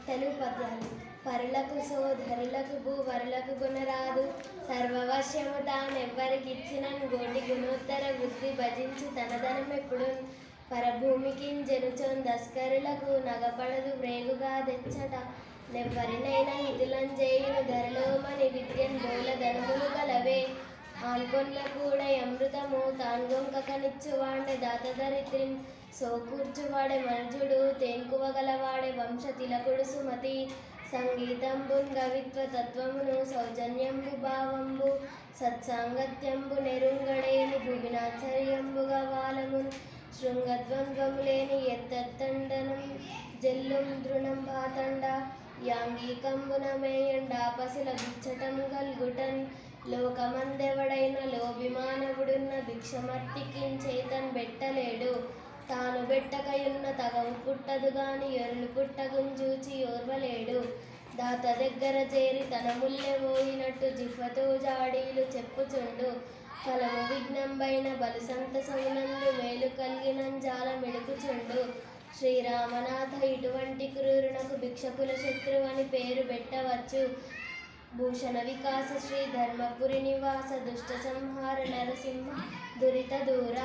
తెలుగు పద్యాలు. పరులకు సోదరులకు భూవరులకు గుణరాదు, సర్వవశ్యము తానెవ్వరికిచ్చినన్ గోటి గుణోత్తర బుద్ధి భజించు తనదనమెప్పుడు, పరభూమికింజనుచొన్ దస్కరులకు నగపడదు వ్రేగుగా తెచ్చట, నెవ్వరినైనా హితులంజేయును ధరలోమని విద్యన్ బోల ధనములు గలవే, ఆన్కొన్న కూడా అమృతము తాన్గొంకనిచ్చువాడే దాతదరిద్రిం, సోకూర్చువాడే మనుజుడు తేన్కువగలవాడే వంశ తిలకుడు సుమతి, సంగీతంబున్ గవిత్వ తత్వమును సౌజన్యంబు భావంబు సత్సాంగత్యంబు నెరుంగడేని భువినాచర్యంబుగా వాలమున్, శృంగద్వంద్వములేని ఎత్తత్తండనం జల్లుం దృణం భాతండ, యాంగీకంబున మేయండాపసిల బిచ్చటం గల్గుటన్, లోకమందెవడైన లోభిమానవుడున్న భిక్షమర్తికించేతన్ బెట్టలేడు, తాను బెట్టకయున్న తగవు పుట్టదు గాని ఎరులు పుట్టగుంజూచి ఓర్వలేడు, దాత దగ్గర చేరి తన ముల్లె పోయినట్టు జిహ్వతో జాడీలు చెప్పుచుండు, ఫలము విఘ్నంబైన బలు సంతసమునందు మేలు కలిగినంజాల మెడుకుచుండు, శ్రీరామనాథ ఇటువంటి క్రూరునకు భిక్షకుల శత్రువని పేరు పెట్టవచ్చు, భూషణ వికాస శ్రీ ధర్మపురి నివాస దుష్ట సంహార నరసింహ దురిత దూర.